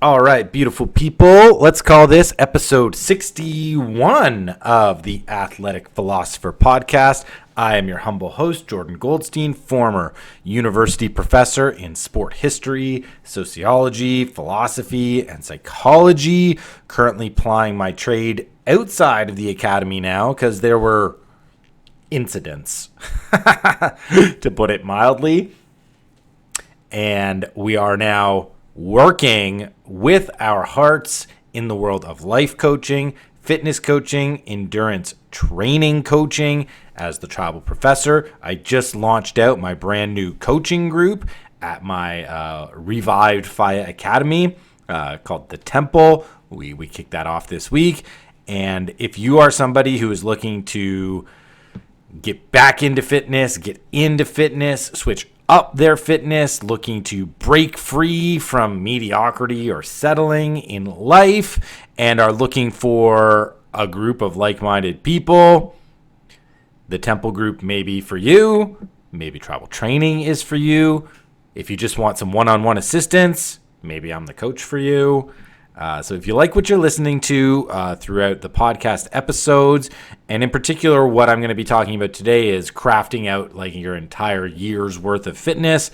All right, beautiful people. Let's call this episode 61 of the Athletic Philosopher Podcast. I am your humble host, Jordan Goldstein, former university professor in sport history, sociology, philosophy, and psychology. Currently plying my trade outside of the academy now because there were incidents, to put it mildly. And we are now working with our hearts in the world of life coaching, fitness coaching, endurance training coaching. As the tribal professor, I just launched out my brand new coaching group at my revived FIA Academy called The Temple. We kicked that off this week. And if you are somebody who is looking to get back into fitness, switch up their fitness, looking to break free from mediocrity or settling in life, and are looking for a group of like-minded people, the Temple group may be for you. Maybe tribal training is for you. If you just want some one-on-one assistance, maybe I'm the coach for you. So if you like what you're listening to throughout the podcast episodes, and in particular what I'm going to be talking about today is crafting out like your entire year's worth of fitness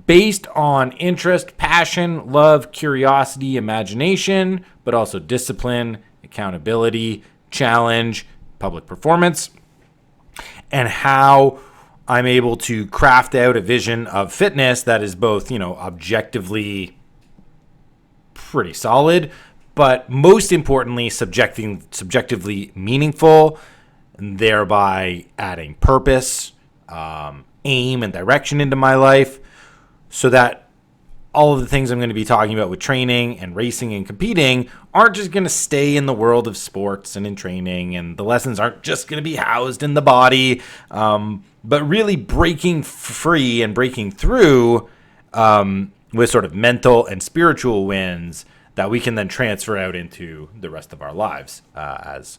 based on interest, passion, love, curiosity, imagination, but also discipline, accountability, challenge, public performance, and how I'm able to craft out a vision of fitness that is both, objectively pretty solid, but most importantly, subjectively meaningful, and thereby adding purpose, aim, and direction into my life, so that all of the things I'm going to be talking about with training and racing and competing aren't just going to stay in the world of sports and in training, and the lessons aren't just going to be housed in the body, but really breaking free and breaking through with sort of mental and spiritual wins that we can then transfer out into the rest of our lives as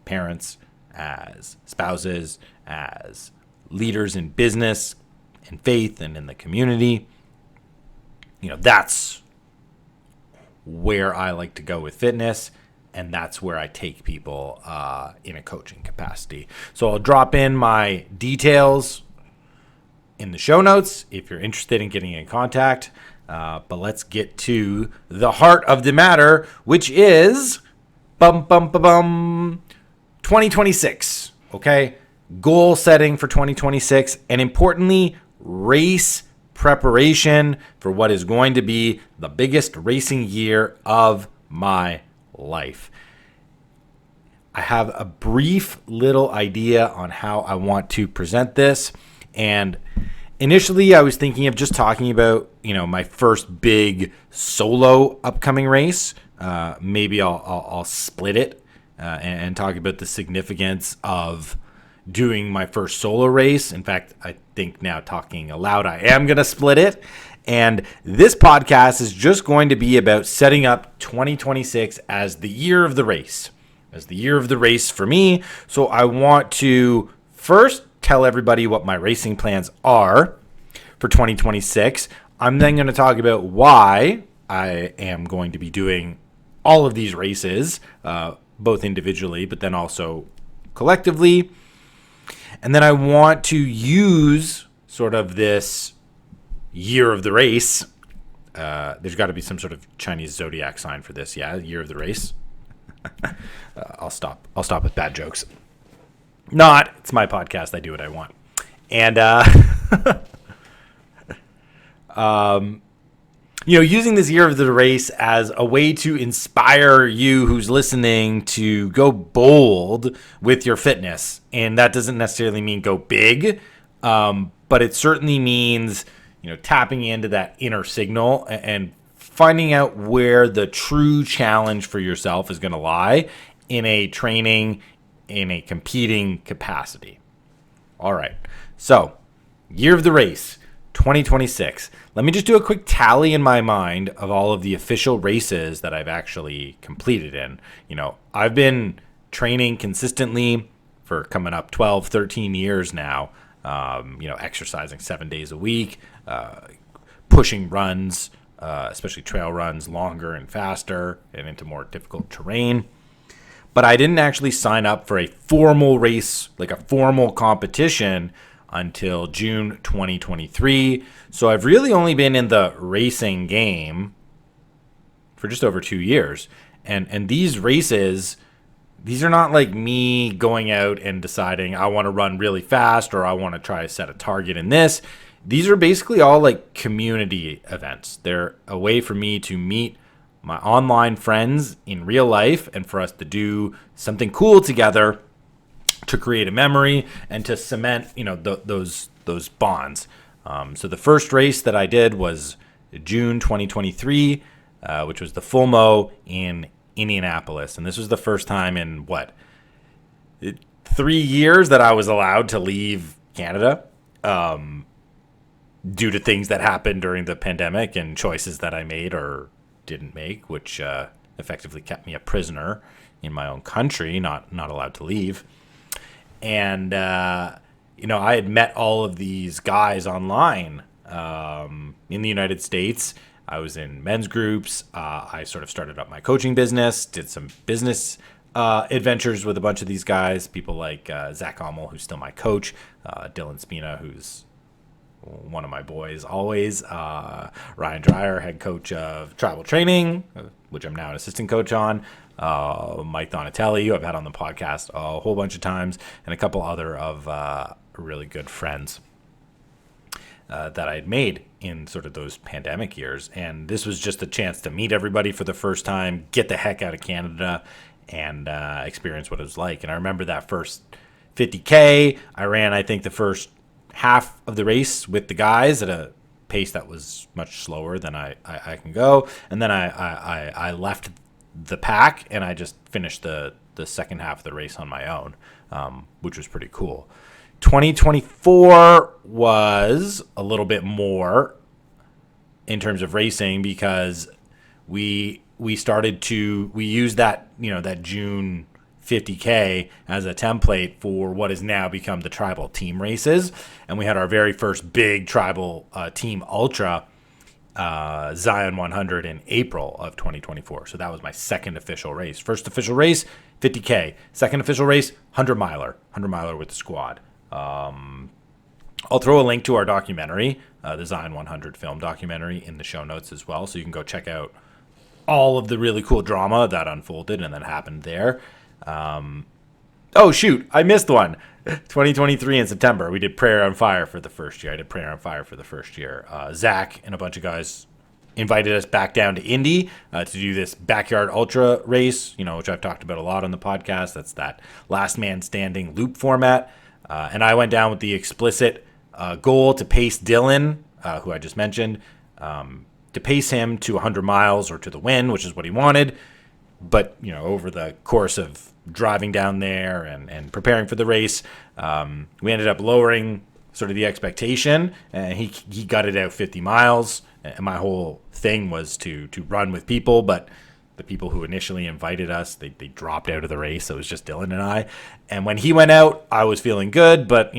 parents, as spouses, as leaders in business and faith and in the community. That's where I like to go with fitness, and that's where I take people in a coaching capacity. So I'll drop in my details in the show notes if you're interested in getting in contact. But let's get to the heart of the matter, which is 2026. Okay, goal setting for 2026, and importantly, race preparation for what is going to be the biggest racing year of my life. I have a brief little idea on how I want to present this. And initially, I was thinking of just talking about, my first big solo upcoming race. Maybe I'll split it and talk about the significance of doing my first solo race. In fact, I think now talking aloud, I am going to split it. And this podcast is just going to be about setting up 2026 as the year of the race, for me. So I want to first tell everybody what my racing plans are for 2026. I'm then going to talk about why I am going to be doing all of these races, both individually, but then also collectively. And then I want to use sort of this year of the race. There's got to be some sort of Chinese zodiac sign for this. Yeah, year of the race. I'll stop with bad jokes. It's my podcast. I do what I want. And, using this year of the race as a way to inspire you who's listening to go bold with your fitness. And that doesn't necessarily mean go big, but it certainly means, tapping into that inner signal and finding out where the true challenge for yourself is going to lie in a training, in a competing capacity. All right. So, year of the race, 2026. Let me just do a quick tally in my mind of all of the official races that I've actually completed in. I've been training consistently for coming up 12, 13 years now, exercising 7 days a week, pushing runs especially trail runs, longer and faster and into more difficult terrain. But I didn't actually sign up for a formal race, like a formal competition, until June 2023. So I've really only been in the racing game for just over 2 years. And these races, these are not like me going out and deciding I want to run really fast or I want to try to set a target in this. These are basically all like community events. They're a way for me to meet my online friends in real life and for us to do something cool together to create a memory and to cement, those bonds. So the first race that I did was June 2023, which was the Full Mo in Indianapolis. And this was the first time in 3 years that I was allowed to leave Canada, due to things that happened during the pandemic and choices that I made or didn't make, which effectively kept me a prisoner in my own country, not allowed to leave. And, I had met all of these guys online in the United States. I was in men's groups. I sort of started up my coaching business, did some business adventures with a bunch of these guys, people like Zach Ommel, who's still my coach, Dylan Spina, who's one of my boys always, Ryan Dreyer, head coach of tribal training, which I'm now an assistant coach on, Mike Donatelli, who I've had on the podcast a whole bunch of times, and a couple other of really good friends that I had made in sort of those pandemic years. And this was just a chance to meet everybody for the first time, get the heck out of Canada, and experience what it was like. And I remember that first 50K, I ran, I think, the first half of the race with the guys at a pace that was much slower than I can go. And then I left the pack and I just finished the second half of the race on my own, which was pretty cool. 2024 was a little bit more in terms of racing because we used that, that June 50K as a template for what has now become the tribal team races. And we had our very first big tribal team ultra, Zion 100, in April of 2024. So that was my second official race. First official race, 50K. Second official race, 100 miler with the squad. I'll throw a link to our documentary, the Zion 100 film documentary, in the show notes as well. So you can go check out all of the really cool drama that unfolded and that happened there. Oh, shoot, I missed one. 2023 in September, we did Prayer on Fire for the first year. I did Prayer on Fire for the first year. Zach and a bunch of guys invited us back down to Indy to do this backyard ultra race, which I've talked about a lot on the podcast. That's that last man standing loop format. And I went down with the explicit goal to pace Dylan, who I just mentioned, to pace him to 100 miles or to the win, which is what he wanted. But, over the course of driving down there and preparing for the race, we ended up lowering sort of the expectation, and he gutted out 50 miles. And my whole thing was to run with people, but the people who initially invited us, they dropped out of the race. So it was just Dylan and I. And when he went out, I was feeling good, but,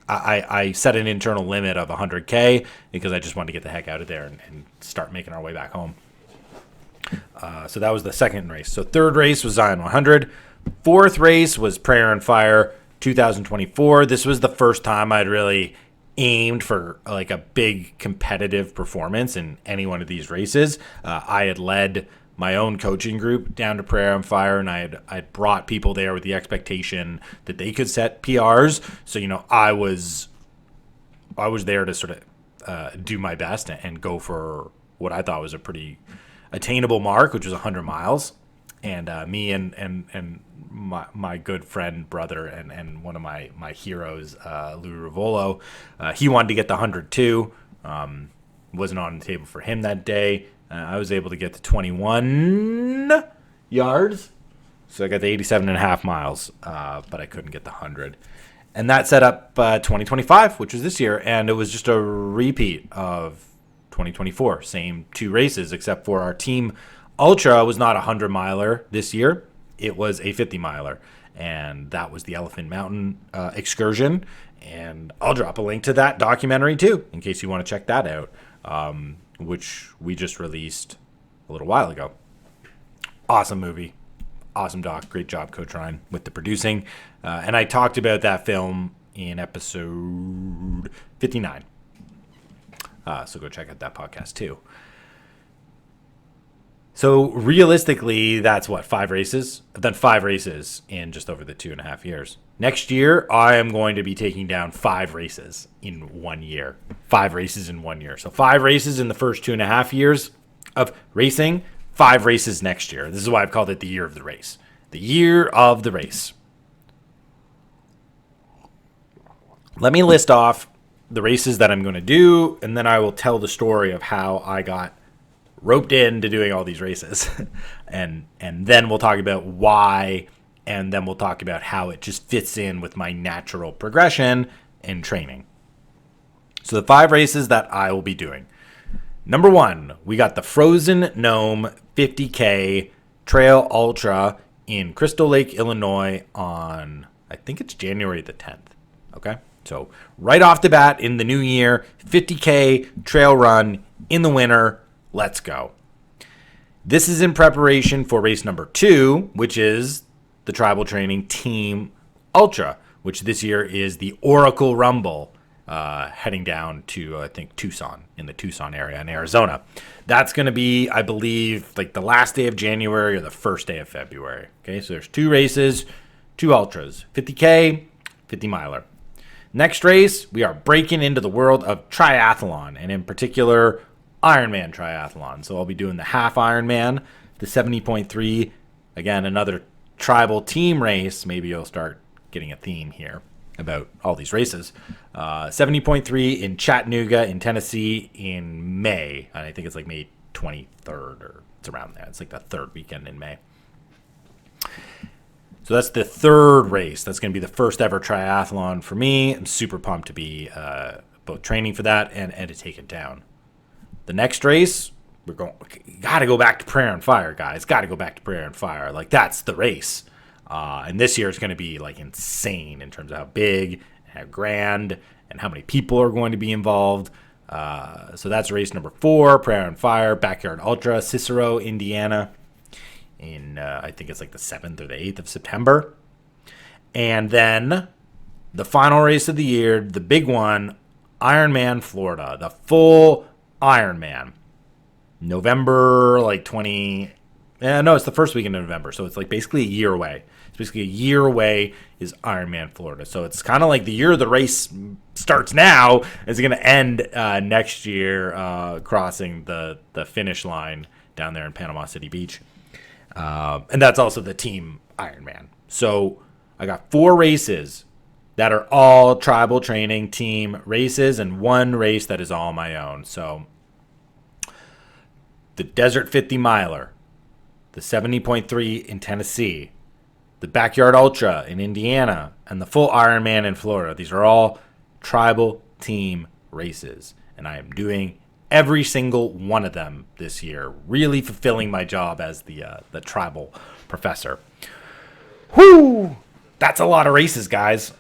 I set an internal limit of 100K because I just wanted to get the heck out of there and start making our way back home. So that was the second race. So third race was Zion 100. Fourth race was Prayer on Fire 2024. This was the first time I'd really aimed for like a big competitive performance in any one of these races. I had led my own coaching group down to Prayer on Fire, and I'd brought people there with the expectation that they could set PRs. So, I was there to sort of do my best and go for what I thought was a pretty attainable mark, which was 100 miles. And me and my good friend, brother, and one of my heroes, Lou Rivolo, he wanted to get the 100 too. Wasn't on the table for him that day. I was able to get to 21 yards. So I got the 87 and a half miles, but I couldn't get the 100. And that set up 2025, which was this year. And it was just a repeat of 2024. Same two races, except for our team ultra was not a 100 miler this year. It was a 50 miler. And that was the Elephant Mountain excursion. And I'll drop a link to that documentary too, in case you want to check that out. which we just released a little while ago. Awesome movie. Awesome doc. Great job, Coach Ryan, with the producing. And I talked about that film in episode 59. So go check out that podcast too. So realistically, that's what, 5 races? I've done 5 races in just over the 2.5 years. Next year, I am going to be taking down 5 races in 1 year. 5 races in 1 year. So 5 races in the first 2.5 years of racing, 5 races next year. This is why I've called it the year of the race. The year of the race. Let me list off the races that I'm going to do, and then I will tell the story of how I got roped into doing all these races. and then we'll talk about why, and then we'll talk about how it just fits in with my natural progression in training. So the 5 races that I will be doing. Number 1, we got the Frozen Gnome 50K Trail Ultra in Crystal Lake, Illinois on, I think it's January the 10th. Okay? So right off the bat in the new year, 50K trail run in the winter. Let's go. This is in preparation for race number 2, which is the Tribal Training Team Ultra, which this year is the Oracle Rumble, heading down to, I think, Tucson, in the Tucson area in Arizona. That's going to be, I believe, like the last day of January or the first day of February. Okay, so there's 2 races, 2 ultras, 50K, 50 miler. Next race, we are breaking into the world of triathlon, and in particular, IronMan triathlon. So I'll be doing the half Ironman, the 70.3, again, another tribal team race. Maybe you'll start getting a theme here about all these races. 70.3 in Chattanooga in Tennessee in May. And I think it's like May 23rd, or it's around there. It's like the 3rd weekend in May. So that's the 3rd race. That's going to be the first ever triathlon for me. I'm super pumped to be both training for that and to take it down. The next race, got to go back to Prayer and Fire, guys. Got to go back to Prayer and Fire. Like, that's the race. And this year it's going to be, like, insane in terms of how big, how grand, and how many people are going to be involved. So that's race number 4, Prayer and Fire, Backyard Ultra, Cicero, Indiana, in, I think it's like the 7th or the 8th of September. And then the final race of the year, the big one, IronMan, Florida, the full Ironman, November, like 20. No, it's the first weekend of November, so it's like basically a year away. It's basically a year away is Ironman Florida. So it's kind of like the year of the race starts now. It's going to end next year, crossing the finish line down there in Panama City Beach. And that's also the team Ironman. So I got 4 races that are all tribal training team races and 1 race that is all my own. So the Desert 50 miler, the 70.3 in Tennessee, the Backyard Ultra in Indiana, and the full Ironman in Florida. These are all tribal team races. And I am doing every single one of them this year, really fulfilling my job as the tribal professor. Whoo! That's a lot of races, guys.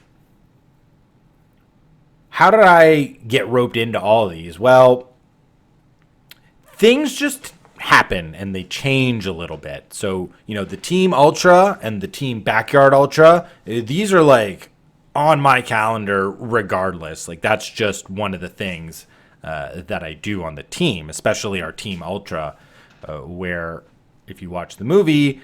How did I get roped into all of these? Well, things just happen and they change a little bit. So, the Team Ultra and the Team Backyard Ultra, these are like on my calendar regardless. Like, that's just one of the things that I do on the team, especially our Team Ultra, where if you watch the movie,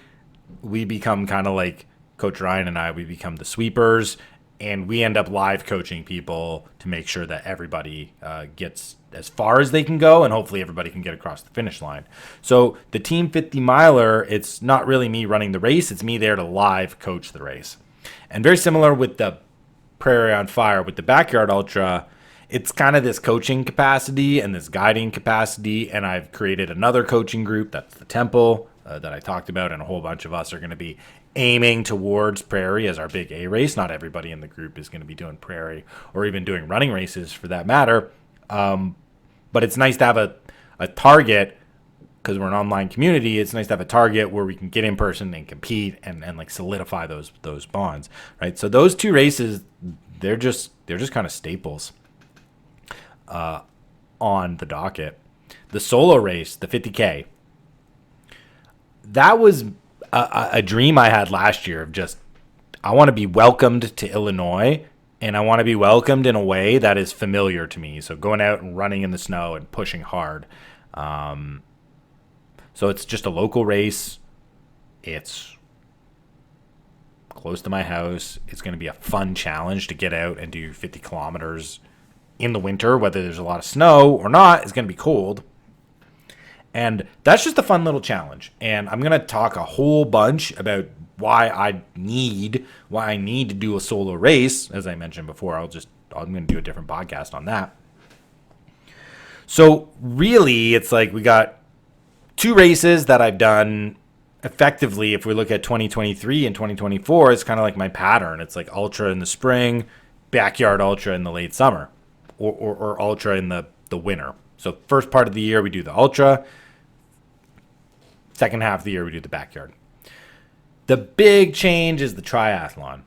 we become kind of like Coach Ryan and I, we become the sweepers. And we end up live coaching people to make sure that everybody gets as far as they can go, and hopefully everybody can get across the finish line. So the Team 50 miler, it's not really me running the race. It's me there to live coach the race. And very similar with the Prairie on Fire, with the Backyard Ultra, it's kind of this coaching capacity and this guiding capacity. And I've created another coaching group. That's the Temple that I talked about. And a whole bunch of us are going to be aiming towards Prairie as our big A race. Not everybody in the group is going to be doing Prairie or even doing running races for that matter. But it's nice to have a target, because we're an online community. It's nice to have a target where we can get in person and compete and like solidify those bonds, right? So those 2 races, they're just kind of staples on the docket. the solo race, the 50K. That was a dream I had last year of just, I want to be welcomed to Illinois, and I want to be welcomed in a way that is familiar to me. So going out and running in the snow and pushing hard. So it's just a local race. It's close to my house. It's going to be a fun challenge to get out and do 50 kilometers in the winter, whether there's a lot of snow or not. It's going to be cold. And that's just a fun little challenge. And I'm going to talk a whole bunch about why I need to do a solo race. As I mentioned before, I'm going to do a different podcast on that. So really, it's like we got 2 races that I've done effectively. If we look at 2023 and 2024, it's kind of like my pattern. It's like ultra in the spring, backyard ultra in the late summer, or ultra in the winter. So first part of the year, we do the ultra. Second half of the year, we do the backyard. The big change is the triathlon.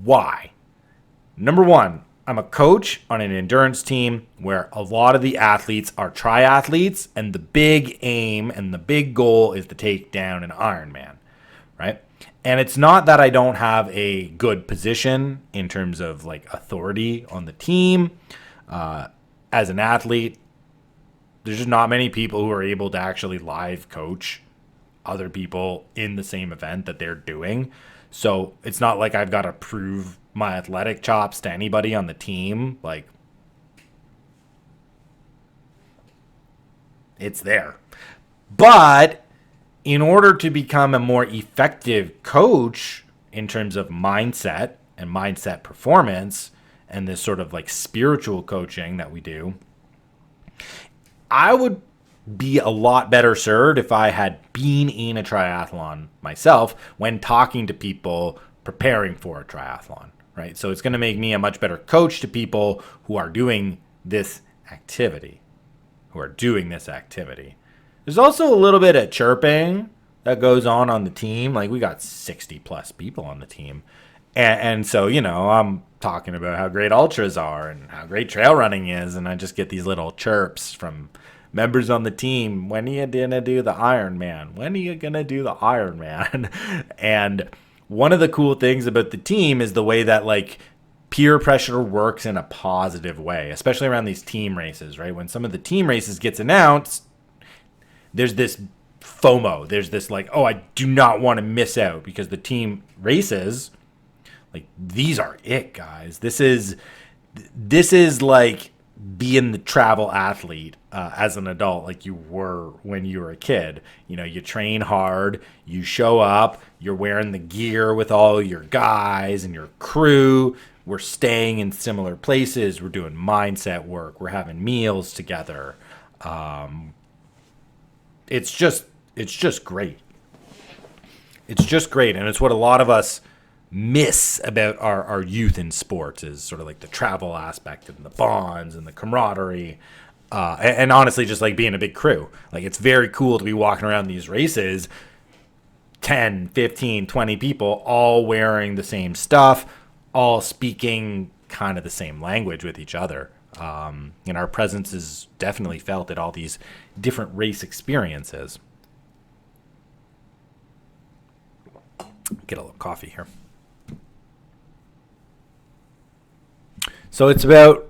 Why? Number one, I'm a coach on an endurance team where a lot of the athletes are triathletes, and the big aim and the big goal is to take down an Ironman, right? And it's not that I don't have a good position in terms of like authority on the team. As an athlete, there's just not many people who are able to actually live coach other people in the same event that they're doing. So it's not like I've got to prove my athletic chops to anybody on the team. Like, it's there. But in order to become a more effective coach in terms of mindset and mindset performance and this sort of like spiritual coaching that we do, I would be a lot better served if I had been in a triathlon myself when talking to people preparing for a triathlon, right? So it's going to make me a much better coach to people who are doing this activity. There's also a little bit of chirping that goes on the team. Like, we got 60 plus people on the team. And so, I'm talking about how great ultras are and how great trail running is. And I just get these little chirps from members on the team. When are you going to do the Ironman? And one of the cool things about the team is the way that like peer pressure works in a positive way, especially around these team races, right? When some of the team races gets announced, there's this FOMO. There's this like, oh, I do not want to miss out, because the team races, like, these are it, guys. This is like being the travel athlete as an adult, like you were when you were a kid. You train hard, you show up, you're wearing the gear with all your guys and your crew. We're staying in similar places. We're doing mindset work. We're having meals together. It's just great. It's just great. And it's what a lot of us miss about our youth in sports, is sort of like the travel aspect and the bonds and the camaraderie. And honestly, just like being a big crew. Like, it's very cool to be walking around these races, 10, 15, 20 people all wearing the same stuff, all speaking kind of the same language with each other. And our presence is definitely felt at all these different race experiences. Get a little coffee here. So it's about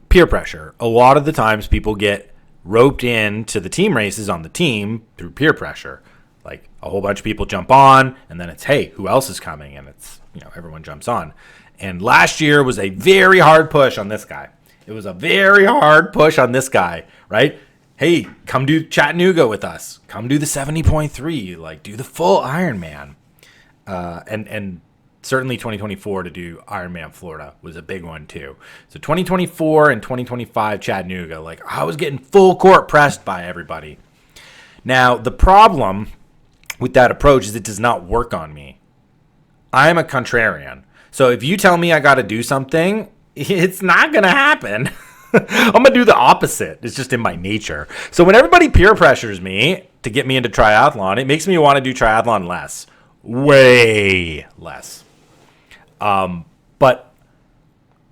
peer pressure. A lot of the times people get roped into the team races on the team through peer pressure. Like, a whole bunch of people jump on, and then it's, hey, who else is coming? And it's, everyone jumps on. And last year was a very hard push on this guy. Right? Hey, come do Chattanooga with us. Come do the 70.3. Like, do the full Ironman. And certainly 2024 to do Ironman Florida was a big one too. So 2024 and 2025 Chattanooga, like, I was getting full court pressed by everybody. Now, the problem with that approach is it does not work on me. I am a contrarian. So if you tell me I got to do something, it's not going to happen. I'm going to do the opposite. It's just in my nature. So when everybody peer pressures me to get me into triathlon, it makes me want to do triathlon less. Way less. But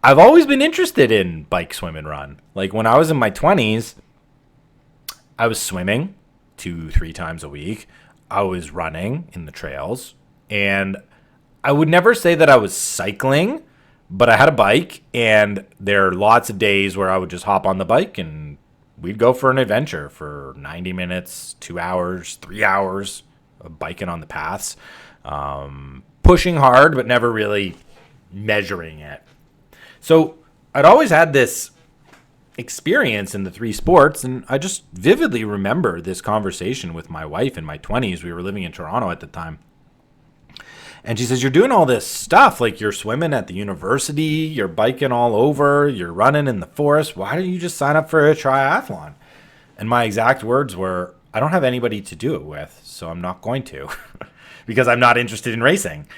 I've always been interested in bike, swim, and run. Like when I was in my 20s, I was swimming 2-3 times a week. I was running in the trails, and I would never say that I was cycling, but I had a bike, and there are lots of days where I would just hop on the bike and we'd go for an adventure for 90 minutes, 2 hours, 3 hours of biking on the paths, pushing hard, but never really measuring it. So I'd always had this experience in the three sports, and I just vividly remember this conversation with my wife in my 20s. We were living in Toronto at the time. And she says, you're doing all this stuff, like you're swimming at the university, you're biking all over, you're running in the forest. Why don't you just sign up for a triathlon? And my exact words were, I don't have anybody to do it with, so I'm not going to because I'm not interested in racing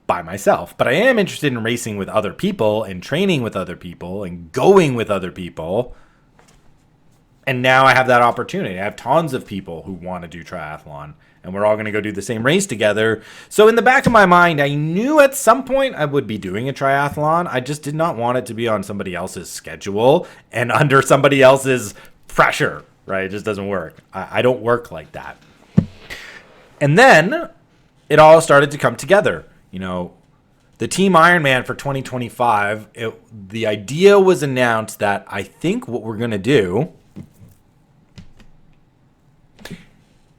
by myself. But I am interested in racing with other people and training with other people and going with other people. And now I have that opportunity. I have tons of people who want to do triathlon, and we're all going to go do the same race together. So in the back of my mind, I knew at some point I would be doing a triathlon. I just did not want it to be on somebody else's schedule and under somebody else's pressure, right? It just doesn't work. I don't work like that. And then it all started to come together. You know, the Team IronMan for 2025, the idea was announced that I think what we're going to do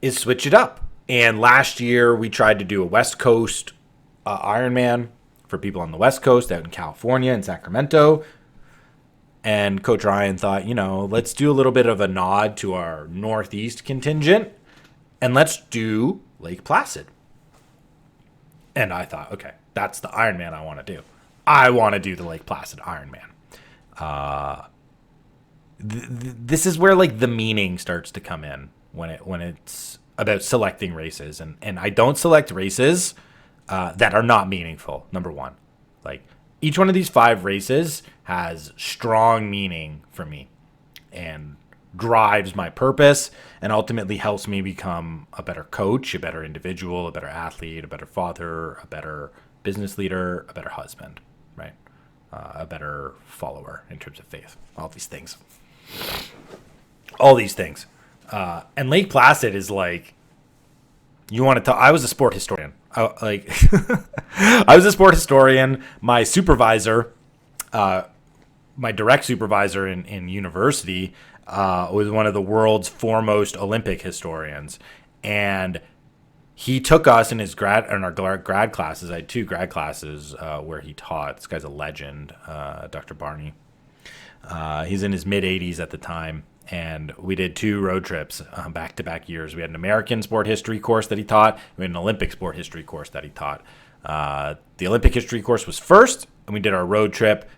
is switch it up. And last year we tried to do a West Coast Ironman for people on the West Coast out in California and Sacramento. And Coach Ryan thought, let's do a little bit of a nod to our Northeast contingent and let's do Lake Placid. And I thought, okay, that's the Ironman I want to do. I want to do the Lake Placid Ironman. This is where like the meaning starts to come in when it's about selecting races, and I don't select races that are not meaningful. Number one, like each one of these 5 races has strong meaning for me and drives my purpose and ultimately helps me become a better coach, a better individual, a better athlete, a better father, a better business leader, a better husband, right? A better follower in terms of faith. All these things. And Lake Placid is like, you want to tell, I was a sport historian. I was a sport historian. My supervisor, my direct supervisor in university, was one of the world's foremost Olympic historians. And he took us in our grad classes. I had 2 grad classes where he taught. This guy's a legend, Dr. Barney. He's in his mid-80s at the time. And we did 2 road trips back-to-back years. We had an American sport history course that he taught. We had an Olympic sport history course that he taught. The Olympic history course was first, and we did our road trip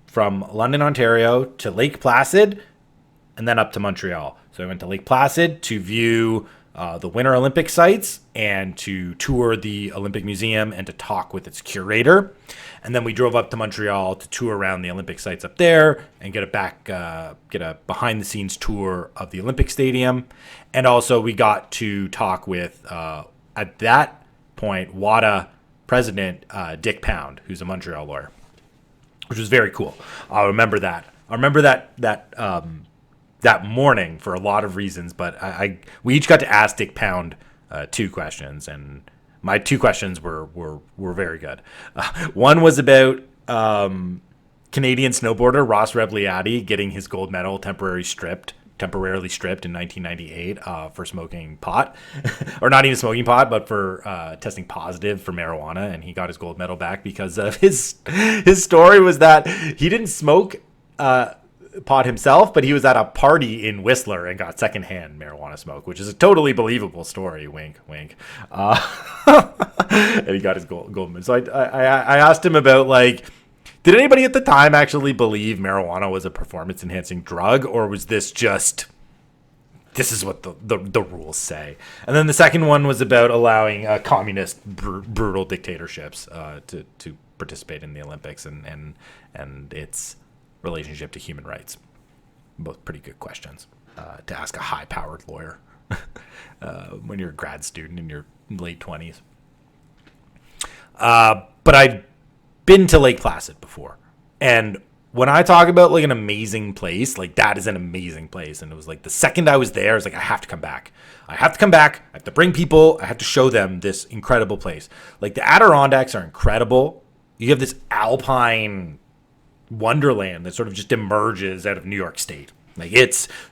from London, Ontario to Lake Placid, and then up to Montreal. So we went to Lake Placid to view the Winter Olympic sites and to tour the Olympic Museum and to talk with its curator. And then we drove up to Montreal to tour around the Olympic sites up there and get a behind-the-scenes tour of the Olympic Stadium. And also we got to talk with, at that point, WADA president Dick Pound, who's a Montreal lawyer, which was very cool. I remember that. That morning for a lot of reasons, but we each got to ask Dick Pound 2 questions, and my 2 questions were very good. One was about Canadian snowboarder Ross Rebliati getting his gold medal temporarily stripped in 1998 for smoking pot, or not even smoking pot, but for testing positive for marijuana, and he got his gold medal back because of his story was that he didn't smoke pot himself, but he was at a party in Whistler and got secondhand marijuana smoke, which is a totally believable story. Wink, wink. And he got his gold medal. So I asked him about, like, did anybody at the time actually believe marijuana was a performance enhancing drug, or was this just, this is what the rules say? And then the second one was about allowing communist brutal dictatorships to participate in the Olympics and its relationship to human rights. Both pretty good questions to ask a high-powered lawyer when you're a grad student in your late 20s. But I'd been to Lake Placid before, And when I talk about like an amazing place, like that is an amazing place. And it was like the second I was there, I was like, I have to come back. I have to come back. I have to bring people. I have to show them this incredible place. Like the Adirondacks are incredible. You have this alpine wonderland that sort of just emerges out of New York State. Like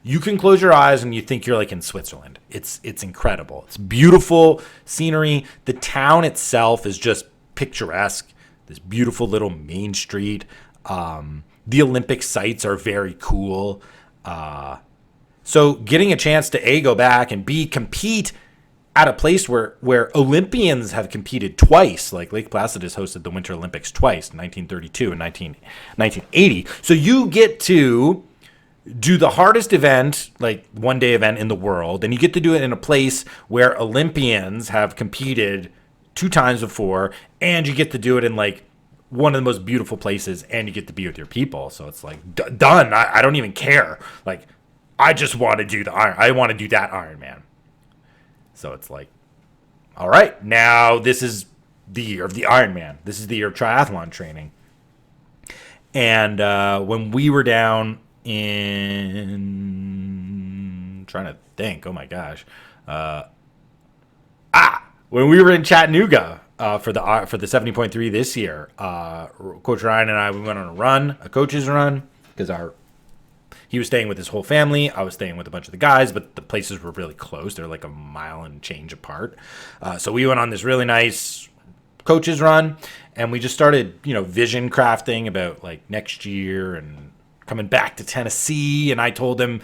you can close your eyes and you think you're like in Switzerland. It's incredible. It's beautiful scenery. The town itself is just picturesque. This beautiful little main street. The Olympic sites are very cool. So getting a chance to go back and compete at a place where Olympians have competed twice, like Lake Placid has hosted the Winter Olympics twice, 1932 and 1980. So you get to do the hardest event, like one-day event in the world, and you get to do it in a place where Olympians have competed 2 times before, and you get to do it in like one of the most beautiful places, and you get to be with your people. So it's like done. I don't even care. Like I just want to do I want to do that Ironman. So it's like, all right, now this is the year of the Ironman. This is the year of triathlon training. And when we were down in, trying to think, oh my gosh, when we were in Chattanooga for the 70.3 this year, Coach Ryan and I, we went on a coach's run, because he was staying with his whole family. I was staying with a bunch of the guys, but the places were really close. They're like a mile and change apart. So we went on this really nice coach's run, and we just started, vision crafting about like next year and coming back to Tennessee. And I told him,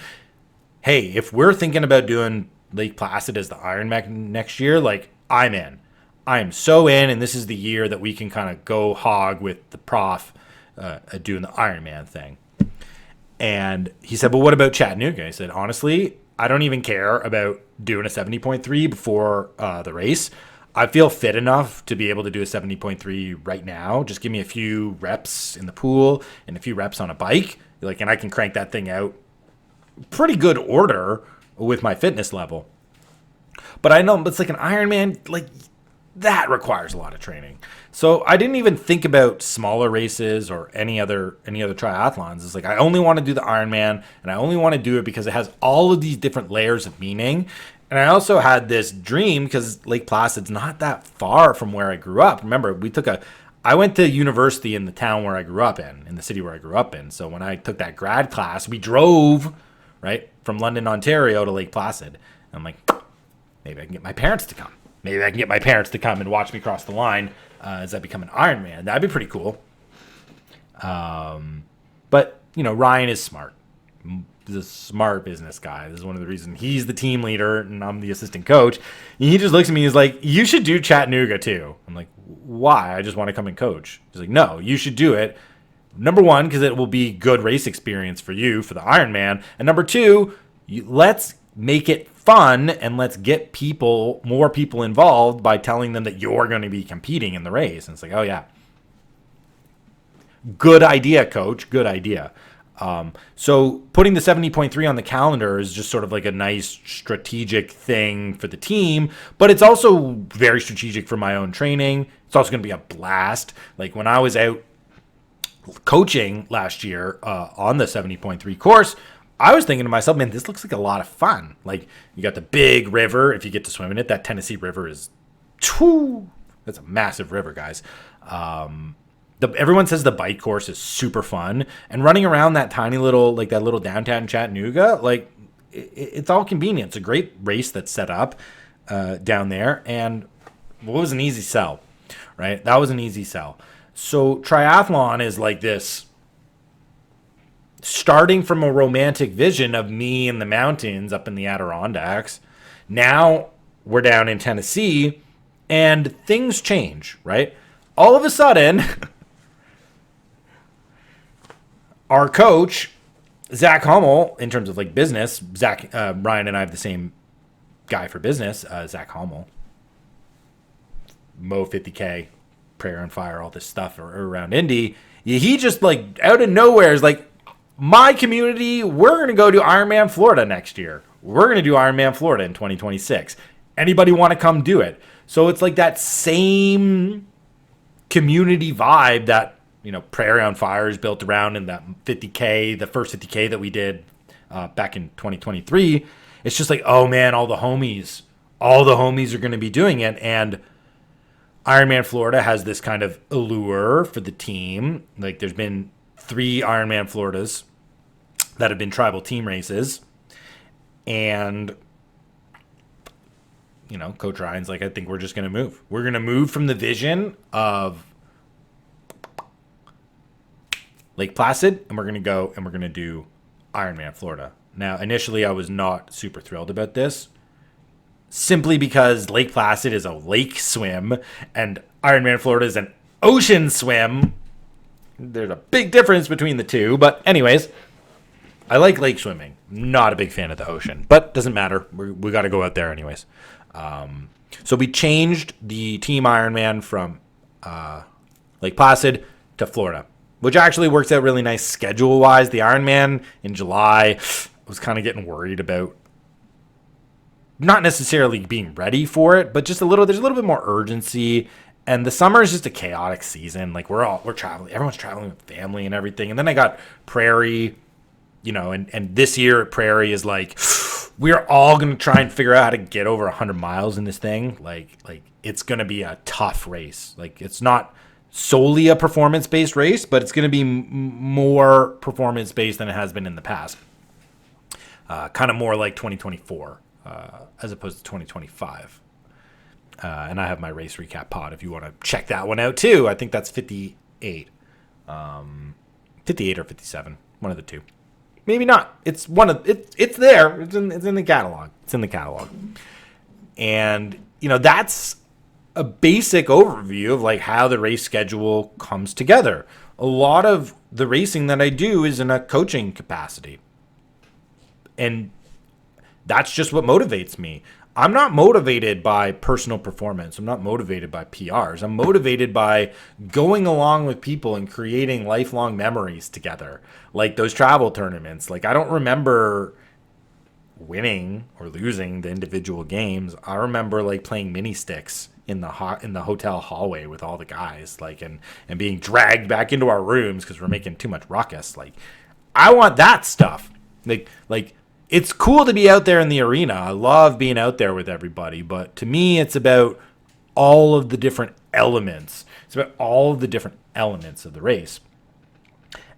hey, if we're thinking about doing Lake Placid as the Ironman next year, like I'm in. I am so in, and this is the year that we can kind of go hog with the prof doing the Ironman thing. And he said, well, what about Chattanooga? I said, honestly, I don't even care about doing a 70.3 before the race. I feel fit enough to be able to do a 70.3 right now. Just give me a few reps in the pool and a few reps on a bike, and I can crank that thing out pretty good order with my fitness level. But I know it's like an Ironman, like that requires a lot of training. So I didn't even think about smaller races or any other triathlons. It's like I only want to do the Ironman, and I only want to do it because it has all of these different layers of meaning. And I also had this dream because Lake Placid's not that far from where I grew up. Remember, I went to university in the town where I grew up in the city where I grew up in. So when I took that grad class, we drove right from London, Ontario to Lake Placid. And I'm like, maybe I can get my parents to come. Maybe I can get my parents to come and watch me cross the line as I become an Ironman. That'd be pretty cool. But, Ryan is smart. He's a smart business guy. This is one of the reasons he's the team leader and I'm the assistant coach. And he just looks at me and he's like, you should do Chattanooga too. I'm like, why? I just want to come and coach. He's like, no, you should do it. Number one, because it will be good race experience for you for the Ironman. And number two, let's make it fun and let's get more people involved by telling them that you're going to be competing in the race. And it's like, oh yeah, good idea, coach. Good idea. So putting the 70.3 on the calendar is just sort of like a nice strategic thing for the team, but it's also very strategic for my own training. It's also going to be a blast. Like when I was out coaching last year on the 70.3 course, I was thinking to myself, man, this looks like a lot of fun. Like you got the big river. If you get to swim in it, that Tennessee River is, that's a massive river, guys. Everyone says the bike course is super fun, and running around that tiny little, like that little downtown Chattanooga, like it's all convenient. It's a great race that's set up down there, and what was an easy sell, right? That was an easy sell. So triathlon is like this, starting from a romantic vision of me in the mountains up in the Adirondacks. Now we're down in Tennessee, and things change, right? All of a sudden, our coach, Zach Hummel, in terms of like business, Ryan and I have the same guy for business, Zach Hummel. Mo 50K, Prayer and Fire, all this stuff around Indy. He just like out of nowhere is like, my community, we're going to go to Ironman Florida next year. We're going to do Ironman Florida in 2026. Anybody want to come do it? So it's like that same community vibe that, Prairie on Fire is built around in that 50K, the first 50K that we did back in 2023. It's just like, oh man, all the homies are going to be doing it. And Ironman Florida has this kind of allure for the team. Like there's been 3 Ironman Floridas that have been tribal team races. And, Coach Ryan's like, I think we're just going to move. We're going to move from the vision of Lake Placid, and we're going to go and we're going to do Ironman Florida. Now, initially, I was not super thrilled about this, simply because Lake Placid is a lake swim and Ironman Florida is an ocean swim. There's a big difference between the two, but anyways, I like lake swimming. Not a big fan of the ocean, but doesn't matter. We got to go out there anyways. So we changed the team Ironman from Lake Placid to Florida, which actually works out really nice schedule-wise. The Ironman in July, I was kind of getting worried about not necessarily being ready for it, but just there's a little bit more urgency. And the summer is just a chaotic season. Like we're traveling, everyone's traveling with family and everything. And then I got Prairie, and this year Prairie is like, we're all going to try and figure out how to get over 100 miles in this thing. Like it's going to be a tough race. Like it's not solely a performance-based race, but it's going to be more performance-based than it has been in the past. Kind of more like 2024 as opposed to 2025. And I have my race recap pod if you want to check that one out too. I think that's 58. 58 or 57, one of the two. Maybe not. It's there. It's in the catalog. It's in the catalog. And that's a basic overview of like how the race schedule comes together. A lot of the racing that I do is in a coaching capacity. And that's just what motivates me. I'm not motivated by personal performance. I'm not motivated by PRs. I'm motivated by going along with people and creating lifelong memories together. Like those travel tournaments. Like I don't remember winning or losing the individual games. I remember like playing mini sticks in the hotel hallway with all the guys, like and being dragged back into our rooms because we're making too much ruckus. Like I want that stuff. Like it's cool to be out there in the arena. I love being out there with everybody, but to me, it's about all of the different elements. It's about all of the different elements of the race.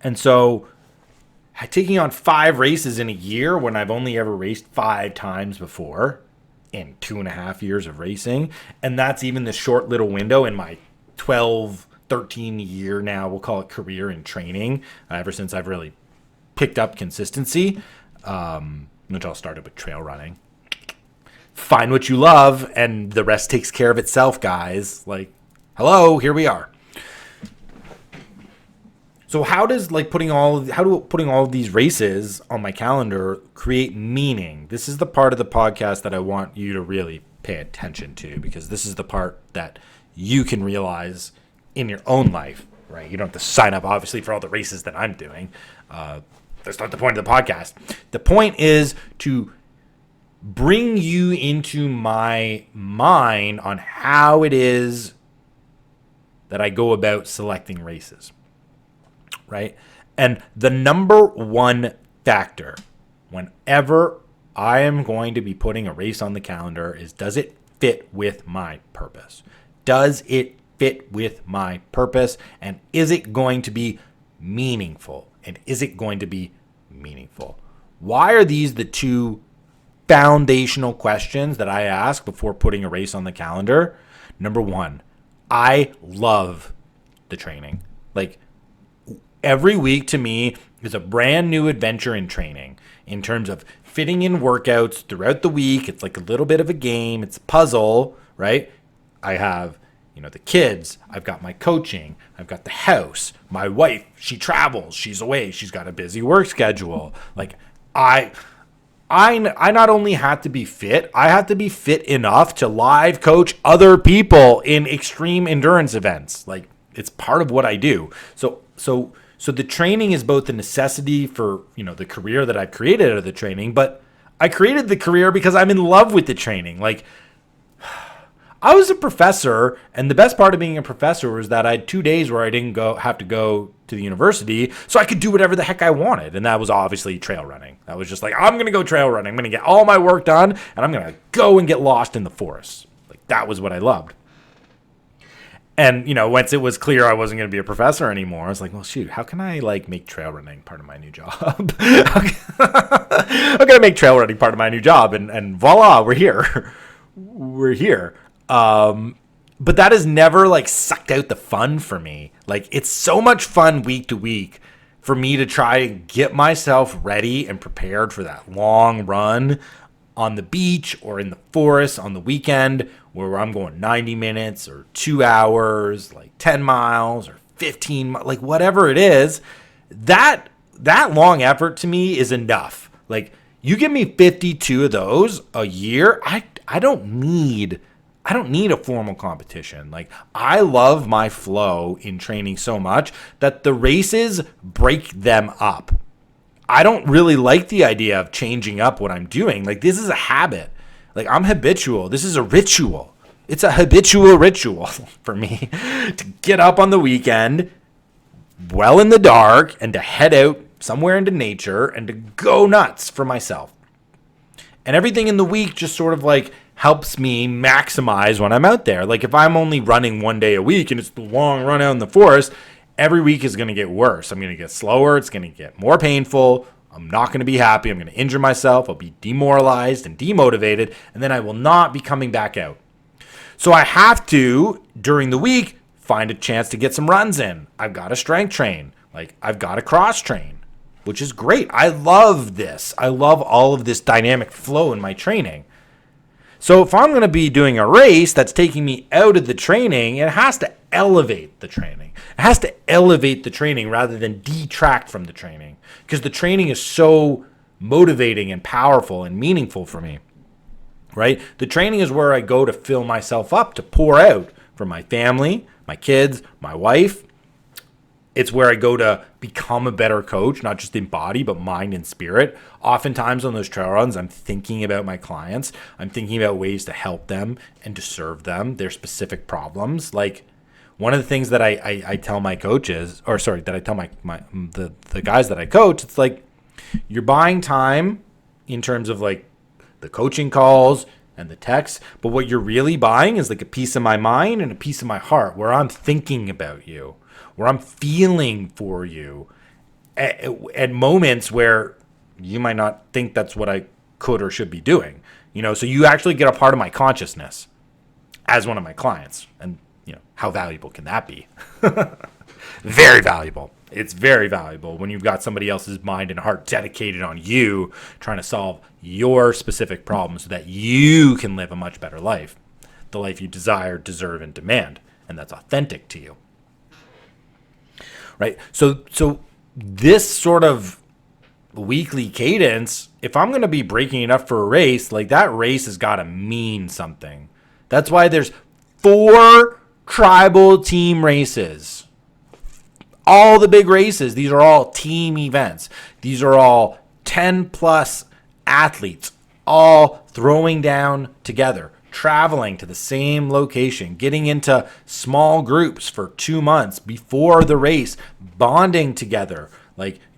And so taking on 5 races in a year when I've only ever raced 5 times before in 2.5 years of racing, and that's even the short little window in my 12, 13 year now, we'll call it career in training, ever since I've really picked up consistency. Which all started with trail running. Find what you love, and the rest takes care of itself, guys. Like, hello, here we are. So how do putting all of these races on my calendar create meaning? This is the part of the podcast that I want you to really pay attention to, because this is the part that you can realize in your own life, right? You don't have to sign up, obviously, for all the races that I'm doing. That's not the point of the podcast. The point is to bring you into my mind on how it is that I go about selecting races, right? And the number one factor whenever I am going to be putting a race on the calendar is, does it fit with my purpose? Does it fit with my purpose? And is it going to be meaningful? And is it going to be meaningful? Why are these the 2 foundational questions that I ask before putting a race on the calendar? Number 1, I love the training. Like every week to me is a brand new adventure in training in terms of fitting in workouts throughout the week. It's like a little bit of a game. It's a puzzle, right? I have the kids, I've got my coaching, I've got the house, my wife, she travels, she's away, she's got a busy work schedule. Like I not only have to be fit, I have to be fit enough to live coach other people in extreme endurance events. Like it's part of what I do. So the training is both a necessity for, the career that I've created out of the training, but I created the career because I'm in love with the training. Like I was a professor, and the best part of being a professor was that I had 2 days where I didn't have to go to the university, so I could do whatever the heck I wanted. And that was obviously trail running. That was just like, I'm going to go trail running. I'm going to get all my work done, and I'm going to go and get lost in the forest. Like, that was what I loved. And, once it was clear I wasn't going to be a professor anymore, I was like, well, shoot, how can I, make trail running part of my new job? How can I make trail running part of my new job? And voila, we're here. We're here. But that has never, sucked out the fun for me. It's so much fun week to week for me to try to get myself ready and prepared for that long run on the beach or in the forest on the weekend, where I'm going 90 minutes or 2 hours, 10 miles or 15, whatever it is. That long effort to me is enough. You give me 52 of those a year, I don't need a formal competition. I love my flow in training so much that the races break them up. I don't really like the idea of changing up what I'm doing. This is a habit. I'm habitual. This is a ritual. It's a habitual ritual for me to get up on the weekend well in the dark and to head out somewhere into nature and to go nuts for myself. And everything in the week just sort of helps me maximize when I'm out there. If I'm only running 1 day a week and it's the long run out in the forest, every week is going to get worse. I'm going to get slower. It's going to get more painful. I'm not going to be happy. I'm going to injure myself. I'll be demoralized and demotivated, and then I will not be coming back out. So I have to, during the week, find a chance to get some runs in. I've got to strength train. I've got to cross train, which is great. I love this. I love all of this dynamic flow in my training. So if I'm going to be doing a race that's taking me out of the training, it has to elevate the training. It has to elevate the training rather than detract from the training, because the training is so motivating and powerful and meaningful for me, right? The training is where I go to fill myself up, to pour out for my family, my kids, my wife. It's where I go to become a better coach, not just in body, but mind and spirit. Oftentimes on those trail runs, I'm thinking about my clients. I'm thinking about ways to help them and to serve them, their specific problems. One of the things that I tell my coaches, that I tell the guys that I coach, it's you're buying time in terms of the coaching calls and the texts, but what you're really buying is a piece of my mind and a piece of my heart, where I'm thinking about you, where I'm feeling for you at moments where you might not think that's what I could or should be doing. So you actually get a part of my consciousness as one of my clients. And how valuable can that be? Very valuable. It's very valuable when you've got somebody else's mind and heart dedicated on you, trying to solve your specific problems so that you can live a much better life, the life you desire, deserve, and demand, and that's authentic to you. Right? So this sort of weekly cadence, if I'm going to be breaking it up for a race, that race has got to mean something. That's why there's 4 tribal team races. All the big races, these are all team events. These are all 10 plus athletes, all throwing down together, traveling to the same location, getting into small groups for 2 months before the race, bonding together,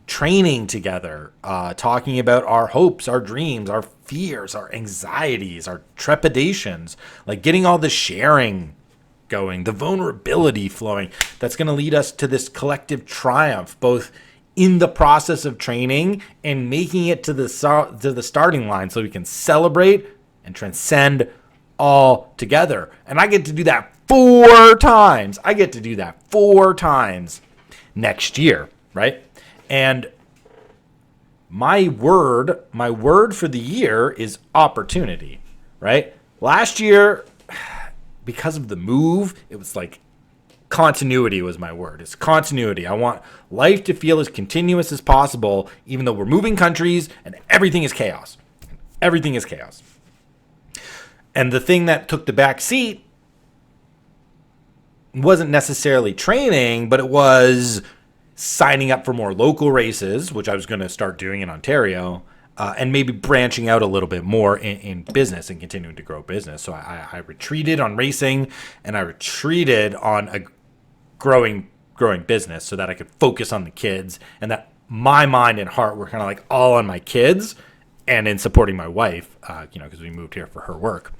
training together, talking about our hopes, our dreams, our fears, our anxieties, our trepidations, getting all the sharing going, the vulnerability flowing. That's going to lead us to this collective triumph, both in the process of training and making it to the starting line, so we can celebrate and transcend all together. And I get to do that 4 times. I get to do that 4 times next year, right? And my word for the year is opportunity, right? Last year, because of the move, it was continuity was my word. It's continuity. I want life to feel as continuous as possible, even though we're moving countries and everything is chaos. Everything is chaos. And the thing that took the back seat wasn't necessarily training, but it was signing up for more local races, which I was going to start doing in Ontario, and maybe branching out a little bit more in business and continuing to grow business. So I retreated on racing, and I retreated on a growing business so that I could focus on the kids, and that my mind and heart were kind of like all on my kids and in supporting my wife, because we moved here for her work.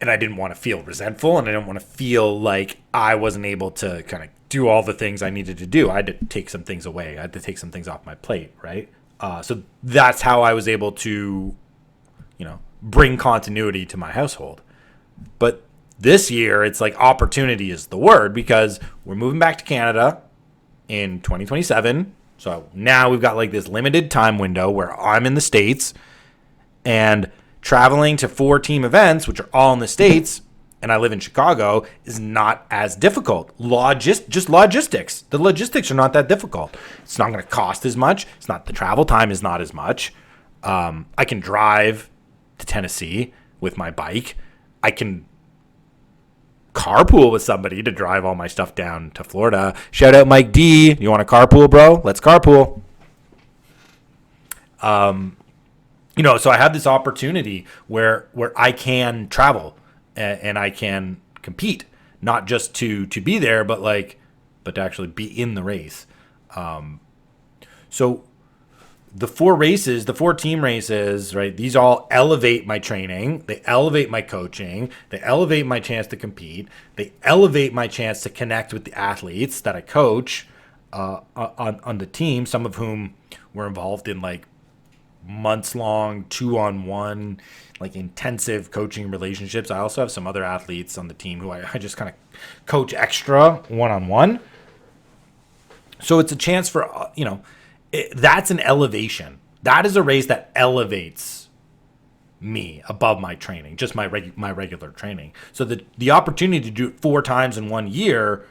And I didn't want to feel resentful, and I didn't want to feel like I wasn't able to kind of do all the things I needed to do. I had to take some things away. I had to take some things off my plate, right? So that's how I was able to, bring continuity to my household. But this year, it's like opportunity is the word, because we're moving back to Canada in 2027. So now we've got like this limited time window where I'm in the States and traveling to 4 team events, which are all in the States, and I live in Chicago, is not as difficult. Just logistics. The logistics are not that difficult. It's not going to cost as much. The travel time is not as much. I can drive to Tennessee with my bike. I can carpool with somebody to drive all my stuff down to Florida. Shout out Mike D. You want to carpool, bro? Let's carpool. So I have this opportunity where I can travel and I can compete, not just to be there, but to actually be in the race. So the 4 team races, right? These all elevate my training. They elevate my coaching. They elevate my chance to compete. They elevate my chance to connect with the athletes that I coach on the team, some of whom were involved in months-long 2-on-1 intensive coaching relationships. I also have some other athletes on the team who I just kind of coach extra 1-on-1. So it's a chance for that's an elevation. That is a race that elevates me above my training, just my regular training. So the opportunity to do it 4 times in 1 year,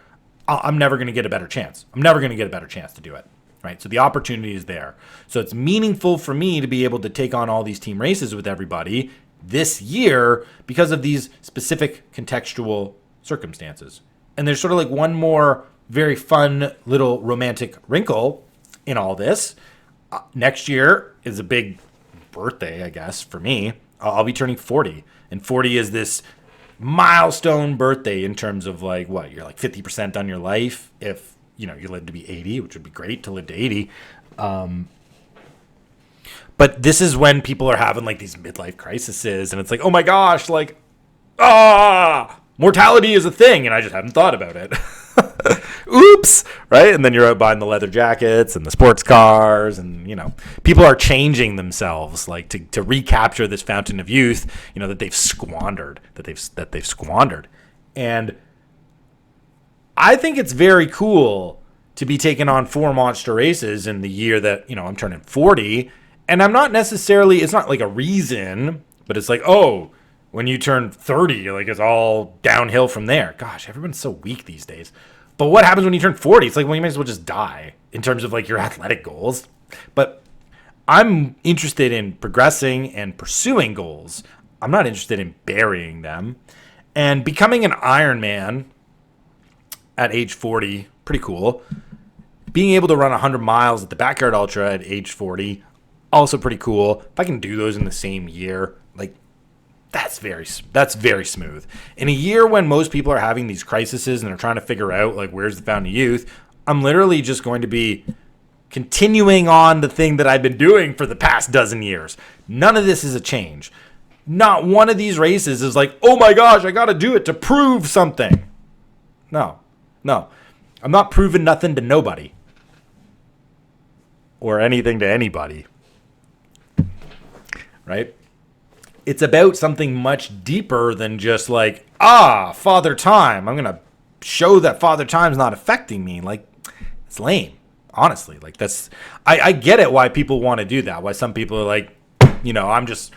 I'm never going to get a better chance. I'm never going to get a better chance to do it. Right? So the opportunity is there. So it's meaningful for me to be able to take on all these team races with everybody this year because of these specific contextual circumstances. And there's sort of one more very fun little romantic wrinkle in all this. Next year is a big birthday, I guess, for me. I'll be turning 40. And 40 is this milestone birthday in terms of you're 50% done your life if you live to be 80, which would be great to live to 80. But this is when people are having these midlife crises, and it's oh my gosh, mortality is a thing, and I just haven't thought about it. Oops, right? And then you're out buying the leather jackets and the sports cars, and people are changing themselves to recapture this fountain of youth, that they've squandered, and I think it's very cool to be taking on 4 monster races in the year that, I'm turning 40. And I'm not necessarily, it's not a reason, but it's when you turn 30, it's all downhill from there. Gosh, everyone's so weak these days. But what happens when you turn 40? It's you might as well just die in terms of your athletic goals. But I'm interested in progressing and pursuing goals. I'm not interested in burying them. And becoming an Ironman at age 40, pretty cool. Being able to run 100 miles at the Backyard Ultra at age 40, also pretty cool. If I can do those in the same year, that's very smooth. In a year when most people are having these crises and they're trying to figure out where's the fountain of youth, I'm literally just going to be continuing on the thing that I've been doing for the past dozen years. None of this is a change. Not one of these races is oh my gosh, I got to do it to prove something. No. I'm not proving nothing to nobody or anything to anybody. Right? It's about something much deeper than just Father Time. I'm going to show that Father Time's not affecting me. It's lame. Honestly, that's, I get it why people want to do that. Why some people are I'm just,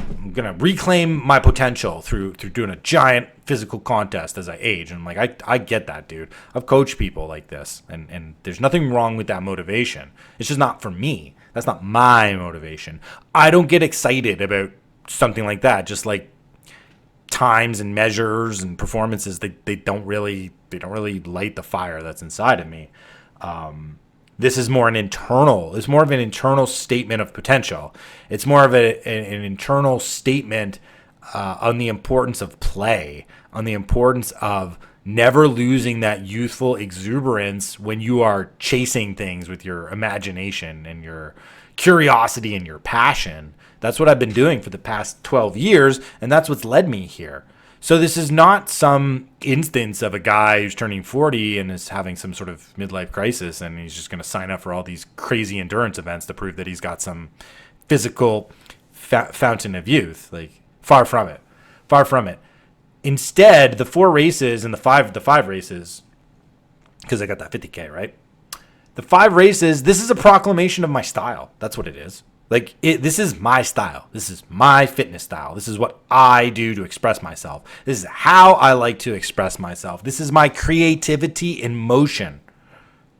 I'm going to reclaim my potential through doing a giant physical contest as I age. And I get that, dude. I've coached people like this, and there's nothing wrong with that motivation. It's just not for me. That's not my motivation. I don't get excited about something like that. Just times and measures and performances, they don't really light the fire that's inside of me. This is more it's more of an internal statement of potential. It's more of an internal statement on the importance of play, on the importance of never losing that youthful exuberance when you are chasing things with your imagination and your curiosity and your passion. That's what I've been doing for the past 12 years, and that's what's led me here. So this is not some instance of a guy who's turning 40 and is having some sort of midlife crisis, and he's just going to sign up for all these crazy endurance events to prove that he's got some physical fountain of youth. Like, far from it. Far from it. Instead, the 4 races and the five races, because I got that 50K, right? The 5 races, this is a proclamation of my style. That's what it is. Like, this is my style. This is my fitness style. This is what I do to express myself. This is how I like to express myself. This is my creativity in motion.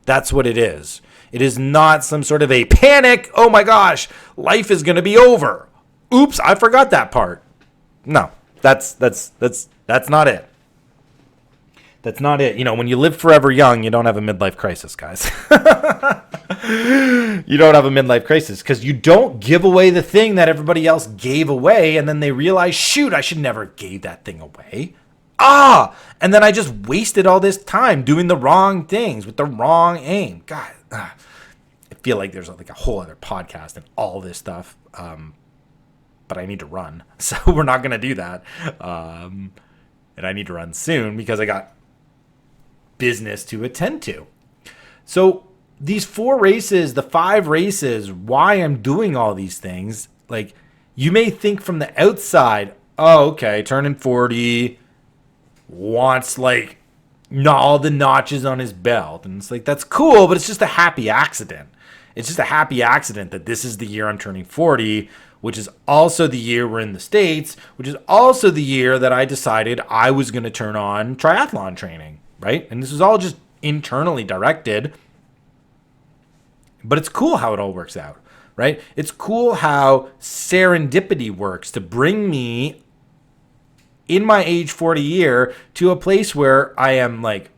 That's what it is. It is not some sort of a panic. Oh my gosh, life is going to be over. Oops, I forgot that part. No, that's not it. That's not it. You know, when you live forever young, you don't have a midlife crisis, guys. You don't have a midlife crisis because you don't give away the thing that everybody else gave away, and then they realize, shoot, I should never gave that thing away. And then I just wasted all this time doing the wrong things with the wrong aim. God, I feel like there's like a whole other podcast and all this stuff, but I need to run, so we're not going to do that. And I need to run soon because I got business to attend to. So these 4 races, the 5 races, why I'm doing all these things, like, you may think from the outside, oh, okay, turning 40, wants like all the notches on his belt. And it's like, that's cool, but it's just a happy accident. It's just a happy accident that this is the year I'm turning 40, which is also the year we're in the States, which is also the year that I decided I was going to turn on triathlon training, right? And this was all just internally directed. But it's cool how it all works out, right? It's cool how serendipity works to bring me in my age 40 year to a place where I am like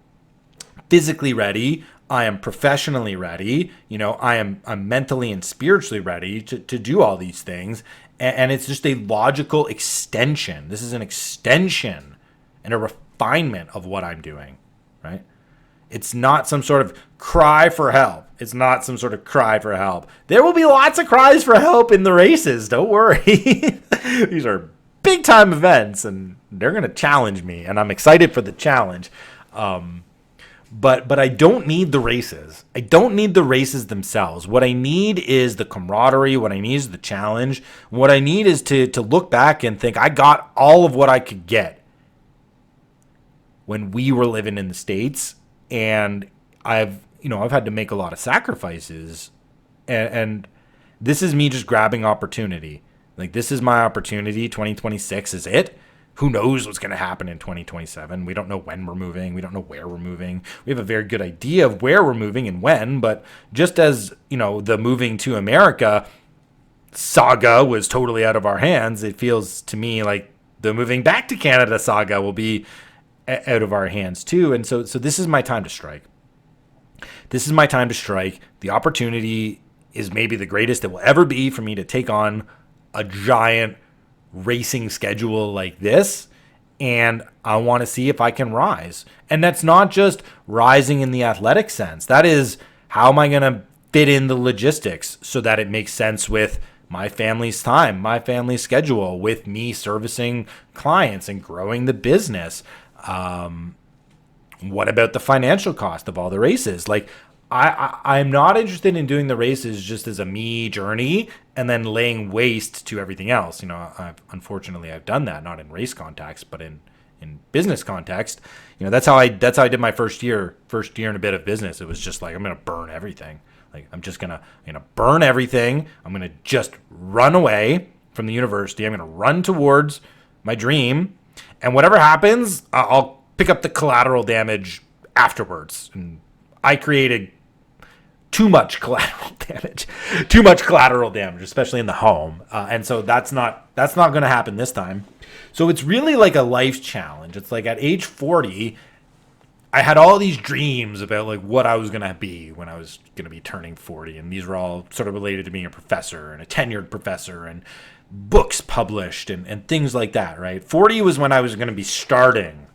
physically ready. I am professionally ready. You know, I'm mentally and spiritually ready to do all these things. And it's just a logical extension. This is an extension and a refinement of what I'm doing, right? It's not some sort of cry for help. It's not some sort of cry for help. There will be lots of cries for help in the races. Don't worry. These are big time events and they're going to challenge me. And I'm excited for the challenge. But I don't need the races. I don't need the races themselves. What I need is the camaraderie. What I need is the challenge. What I need is to look back and think I got all of what I could get when we were living in the States. And I've had to make a lot of sacrifices, and this is me just grabbing opportunity. Like, this is my opportunity. 2026 is it. Who knows what's going to happen in 2027? We don't know when we're moving. We don't know where we're moving. We have a very good idea of where we're moving and when, but just as, you know, the moving to America saga was totally out of our hands, it feels to me like the moving back to Canada saga will be out of our hands too. And so this is my time to strike. This is my time to strike. The opportunity is maybe the greatest it will ever be for me to take on a giant racing schedule like this. And I want to see if I can rise. And that's not just rising in the athletic sense. That is, how am I going to fit in the logistics so that it makes sense with my family's time, my family's schedule, with me servicing clients and growing the business. What about the financial cost of all the races? Like, I'm not interested in doing the races just as a me journey and then laying waste to everything else. You know, unfortunately I've done that, not in race context, but in business context. You know, that's how I did my first year and a bit of business. It was just like, I'm going to burn everything. Like, I'm going to burn everything. I'm going to just run away from the university. I'm going to run towards my dream. And whatever happens, I'll pick up the collateral damage afterwards. And I created too much collateral damage, especially in the home. And so that's not going to happen this time. So it's really like a life challenge. It's like at age 40, I had all these dreams about like what I was going to be when I was going to be turning 40. And these were all sort of related to being a professor and a tenured professor and books published and things like that, right? 40 was when I was going to be starting.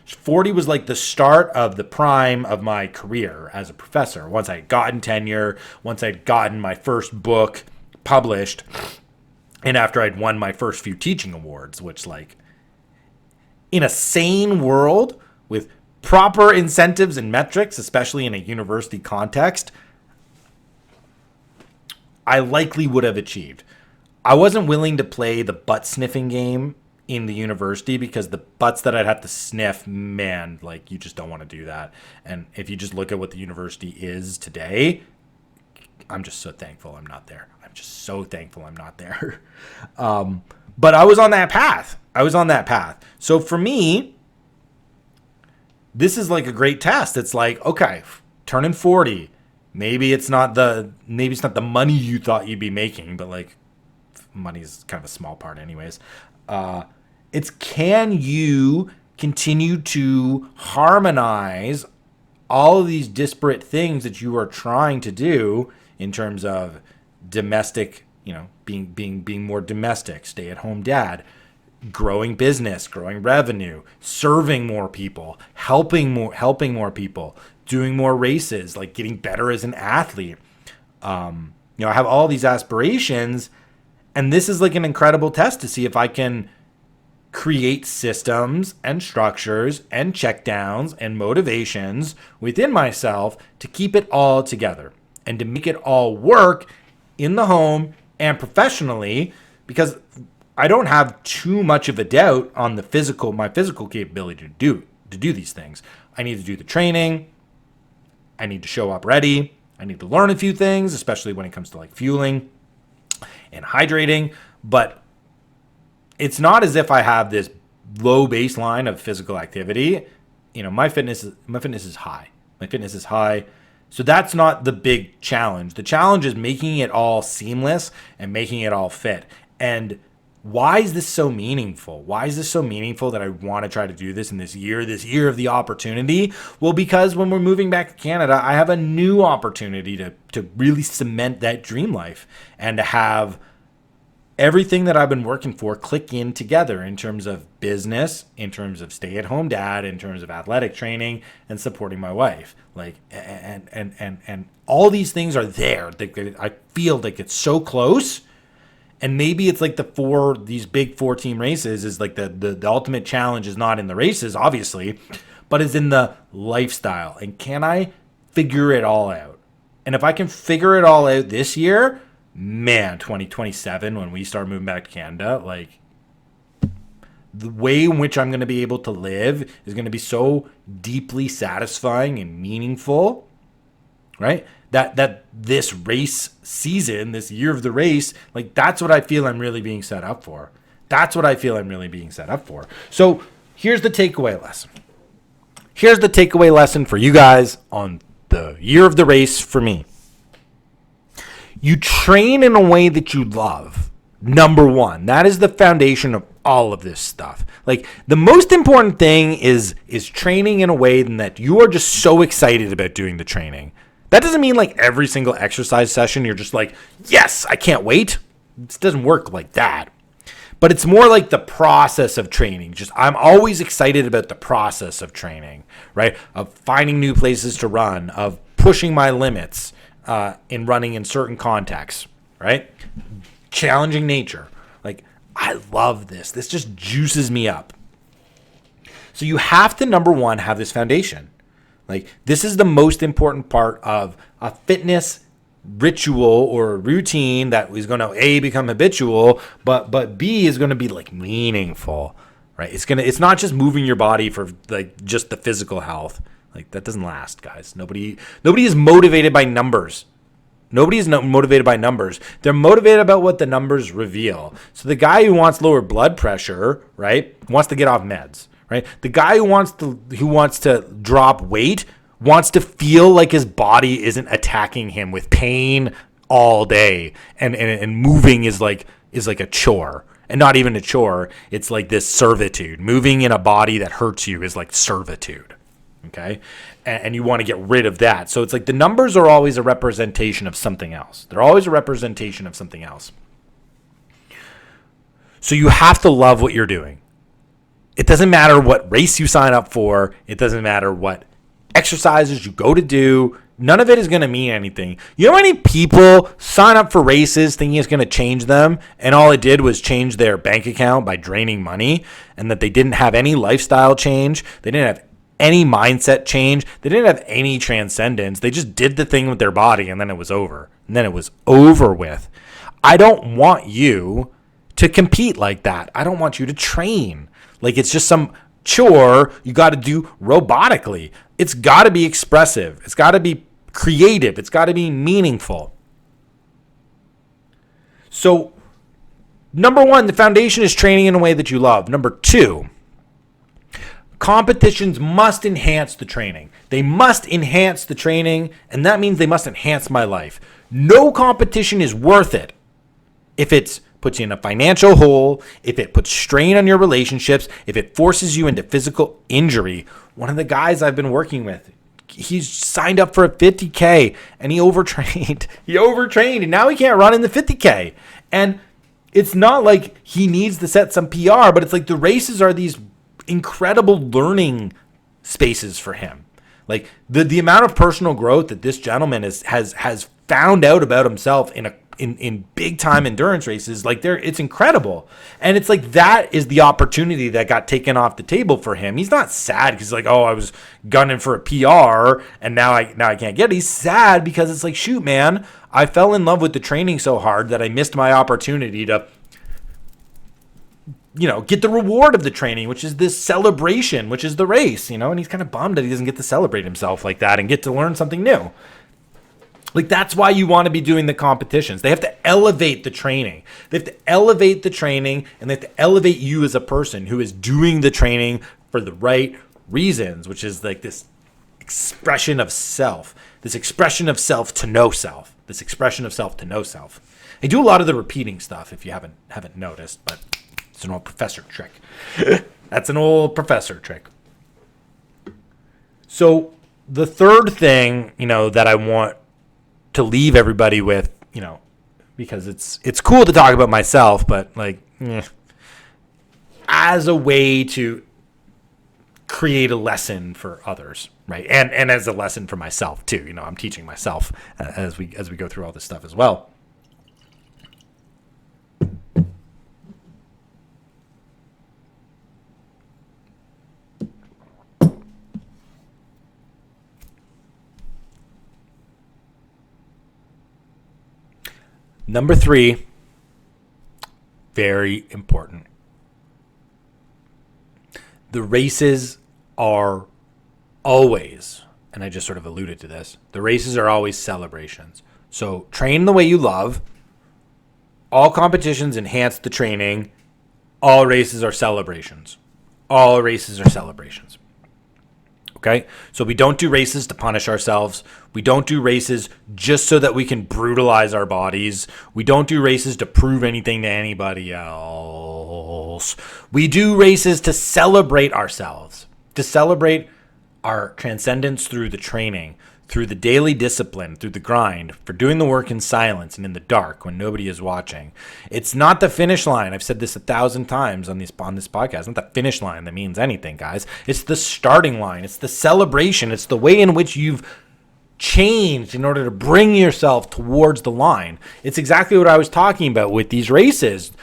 40 was like the start of the prime of my career as a professor. Once I had gotten tenure, once I'd gotten my first book published, and after I'd won my first few teaching awards, which, like, in a sane world with proper incentives and metrics, especially in a university context, I likely would have achieved. I wasn't willing to play the butt sniffing game in the university because the butts that I'd have to sniff, man, like, you just don't want to do that. And if you just look at what the university is today, I'm just so thankful I'm not there. I'm just so thankful I'm not there. But I was on that path. So for me, this is like a great test. It's like, okay, turning 40, maybe it's not the money you thought you'd be making, but like money's kind of a small part anyways. It's, can you continue to harmonize all of these disparate things that you are trying to do in terms of domestic, being more domestic, stay-at-home dad, growing business, growing revenue, serving more people, helping more people, doing more races, like getting better as an athlete. I have all these aspirations, and this is like an incredible test to see if I can create systems and structures and checkdowns and motivations within myself to keep it all together and to make it all work in the home and professionally, because I don't have too much of a doubt on my physical capability to do these things. I need to do the training. I need to show up ready. I need to learn a few things, especially when it comes to like fueling and hydrating. But it's not as if I have this low baseline of physical activity. My fitness is high. So that's not the big challenge. The challenge is making it all seamless and making it all fit. And why is this so meaningful? Why is this so meaningful that I want to try to do this in this year of the opportunity? Well, because when we're moving back to Canada, I have a new opportunity to really cement that dream life and to have everything that I've been working for click in together in terms of business, in terms of stay-at-home dad, in terms of athletic training and supporting my wife. Like, and all these things are there. I feel like it's so close. And maybe it's like these big 4-team races is like the ultimate challenge is not in the races, obviously, but is in the lifestyle. And can I figure it all out? And if I can figure it all out this year, man, 2027, when we start moving back to Canada, like, the way in which I'm going to be able to live is going to be so deeply satisfying and meaningful, right? That this race season, this year of the race, like, that's what I feel I'm really being set up for. So here's the takeaway lesson. Here's the takeaway lesson for you guys on the year of the race for me. You train in a way that you love. Number one, that is the foundation of all of this stuff. Like, the most important thing is training in a way that you are just so excited about doing the training. That doesn't mean like every single exercise session you're just like, yes, I can't wait. It doesn't work like that. But it's more like the process of training. Just, I'm always excited about the process of training, right? Of finding new places to run, of pushing my limits in running in certain contexts, right? Challenging nature. Like, I love this. This just juices me up. So you have to, number one, have this foundation. Like, this is the most important part of a fitness ritual or a routine that is going to A, become habitual, but B, is going to be like meaningful, right? It's not just moving your body for like just the physical health. Like, that doesn't last, guys. Nobody is motivated by numbers. Nobody is motivated by numbers. They're motivated about what the numbers reveal. So the guy who wants lower blood pressure, right, wants to get off meds, right? The guy who wants to drop weight wants to feel like his body isn't attacking him with pain all day, and moving is like a chore. And not even a chore. It's like this servitude. Moving in a body that hurts you is like servitude. Okay. And you want to get rid of that. So it's like the numbers are always a representation of something else. They're always a representation of something else. So you have to love what you're doing. It doesn't matter what race you sign up for. It doesn't matter what exercises you go to do. None of it is going to mean anything. You know how many people sign up for races thinking it's going to change them, and all it did was change their bank account by draining money, and that they didn't have any lifestyle change. They didn't have any mindset change. They didn't have any transcendence. They just did the thing with their body, and then it was over. And then it was over with. I don't want you to compete like that. I don't want you to train like it's just some chore you got to do robotically. It's got to be expressive. It's got to be creative. It's got to be meaningful. So, number one, the foundation is training in a way that you love. Number two, competitions must enhance the training. They must enhance the training, and that means they must enhance my life. No competition is worth it if it puts you in a financial hole, if it puts strain on your relationships, if it forces you into physical injury. One of the guys I've been working with, he's signed up for a 50K and he overtrained. And now he can't run in the 50K. And it's not like he needs to set some PR, but it's like the races are these incredible learning spaces for him. Like the amount of personal growth that this gentleman has found out about himself in big time endurance races, like it's incredible. And it's like that is the opportunity that got taken off the table for him. He's not sad because like, oh, I was gunning for a PR and now I can't get it. He's sad because it's like, shoot, man, I fell in love with the training so hard that I missed my opportunity to, get the reward of the training, which is this celebration, which is the race, and he's kind of bummed that he doesn't get to celebrate himself like that and get to learn something new. Like, that's why you want to be doing the competitions. They have to elevate the training. They have to elevate the training, and they have to elevate you as a person who is doing the training for the right reasons, which is like this expression of self, this expression of self to know self, this expression of self to know self. I do a lot of the repeating stuff, if you haven't noticed, but it's an old professor trick. That's an old professor trick. So the third thing, that I want to leave everybody with, because it's cool to talk about myself, but as a way to create a lesson for others, right? And as a lesson for myself too. I'm teaching myself as we go through all this stuff as well. Number 3, very important. The races are always, and I just sort of alluded to this, the races are always celebrations. So train the way you love. All competitions enhance the training. All races are celebrations. All races are celebrations. Okay? So we don't do races to punish ourselves. We don't do races just so that we can brutalize our bodies. We don't do races to prove anything to anybody else. We do races to celebrate ourselves, to celebrate our transcendence through the training, through the daily discipline, through the grind, for doing the work in silence and in the dark when nobody is watching. It's not the finish line. I've said this 1,000 times on this podcast. It's not the finish line that means anything, guys. It's the starting line. It's the celebration. It's the way in which you've changed in order to bring yourself towards the line. It's exactly what I was talking about with these races.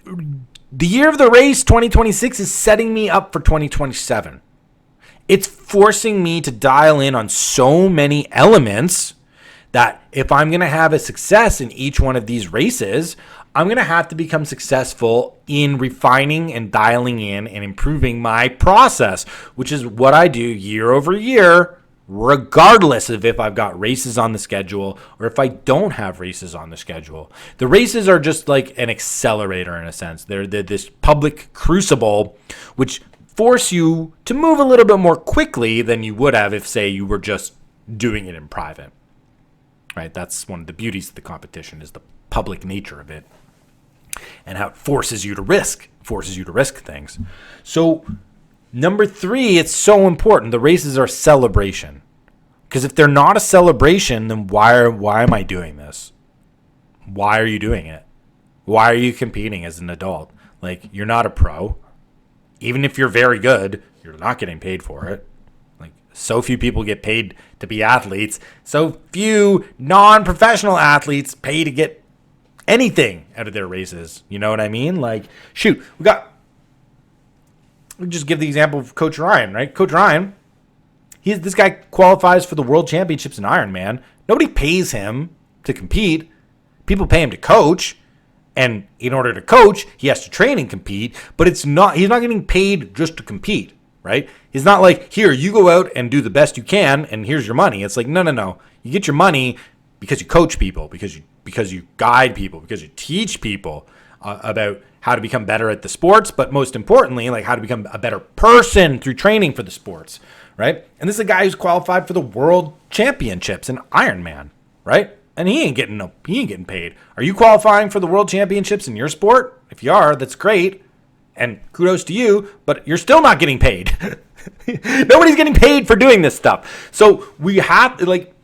The year of the race, 2026, is setting me up for 2027. It's forcing me to dial in on so many elements that if I'm going to have a success in each one of these races, I'm going to have to become successful in refining and dialing in and improving my process, which is what I do year over year, regardless of if I've got races on the schedule or if I don't have races on the schedule. The races are just like an accelerator in a sense. They're this public crucible, which force you to move a little bit more quickly than you would have if, say, you were just doing it in private. Right? That's one of the beauties of the competition, is the public nature of it and how it forces you to risk things. So Number 3, it's so important. The races are a celebration. Because if they're not a celebration, then why am I doing this? Why are you doing it? Why are you competing as an adult? Like, you're not a pro. Even if you're very good, you're not getting paid for it. Like, so few people get paid to be athletes. So few non-professional athletes pay to get anything out of their races. You know what I mean? Like, shoot, we'll just give the example of Coach Ryan, right? Coach Ryan, this guy qualifies for the World Championships in IronMan. Nobody pays him to compete. People pay him to coach. And in order to coach, he has to train and compete. But he's not getting paid just to compete, right? He's not like, here, you go out and do the best you can, and here's your money. It's like, no. You get your money because you coach people, because you guide people, because you teach people about how to become better at the sports, but most importantly, like how to become a better person through training for the sports, right? And this is a guy who's qualified for the World Championships in Ironman, right? And he ain't getting paid. Are you qualifying for the World Championships in your sport? If you are, that's great. And kudos to you, but you're still not getting paid. Nobody's getting paid for doing this stuff. So we have, like,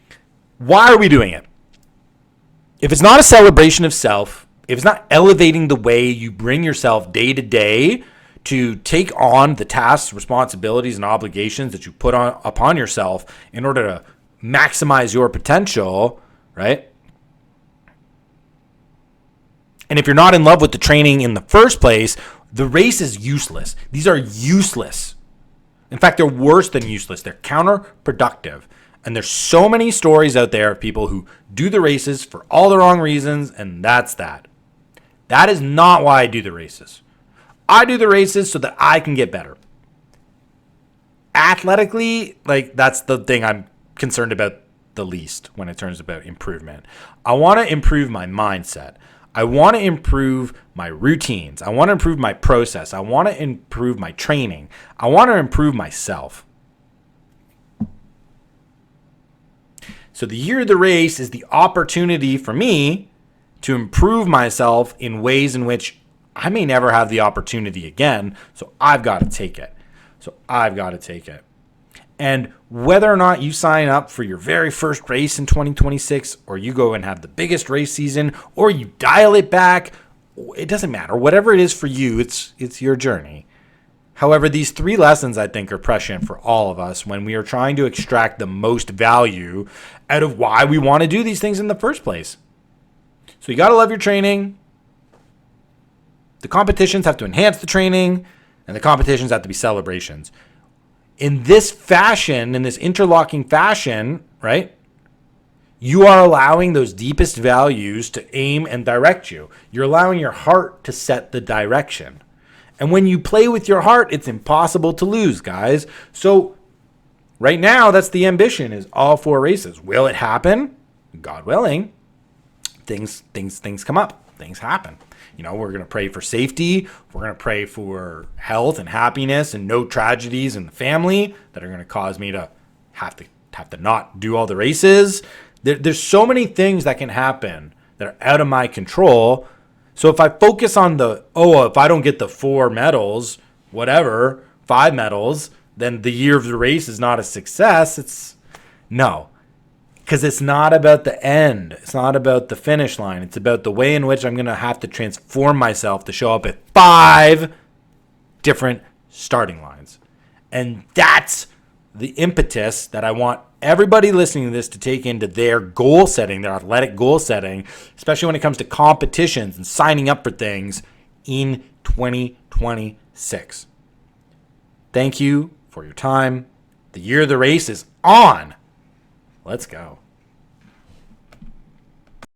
why are we doing it? If it's not a celebration of self, if it's not elevating the way you bring yourself day to day to take on the tasks, responsibilities, and obligations that you put upon yourself in order to maximize your potential, right? And if you're not in love with the training in the first place, the race is useless. These are useless. In fact, they're worse than useless. They're counterproductive. And there's so many stories out there of people who do the races for all the wrong reasons, and that's that. That is not why I do the races. I do the races so that I can get better. Athletically, like, that's the thing I'm concerned about the least when it turns about improvement. I want to improve my mindset. I want to improve my routines. I want to improve my process. I want to improve my training. I want to improve myself. So the year of the race is the opportunity for me to improve myself in ways in which I may never have the opportunity again. So I've got to take it. And whether or not you sign up for your very first race in 2026, or you go and have the biggest race season, or you dial it back, it doesn't matter. Whatever it is for you, it's your journey. However, these 3 lessons I think are prescient for all of us when we are trying to extract the most value out of why we want to do these things in the first place. So you got to love your training. The competitions have to enhance the training, and the competitions have to be celebrations. In this fashion, in this interlocking fashion, right, you are allowing those deepest values to aim and direct you. You're allowing your heart to set the direction. And when you play with your heart, it's impossible to lose, guys. So right now, that's the ambition, is all 4 races. Will it happen? God willing. Things come up. Things happen. You know, we're going to pray for safety. We're going to pray for health and happiness and no tragedies in the family that are going to cause me to have to not do all the races. There's so many things that can happen that are out of my control. So if I focus on if I don't get the 4 medals, whatever, 5 medals, then the year of the race is not a success. No. Because it's not about the end. It's not about the finish line. It's about the way in which I'm going to have to transform myself to show up at 5 different starting lines. And that's the impetus that I want everybody listening to this to take into their goal setting, their athletic goal setting, especially when it comes to competitions and signing up for things in 2026. Thank you for your time. The year of the race is on. Let's go.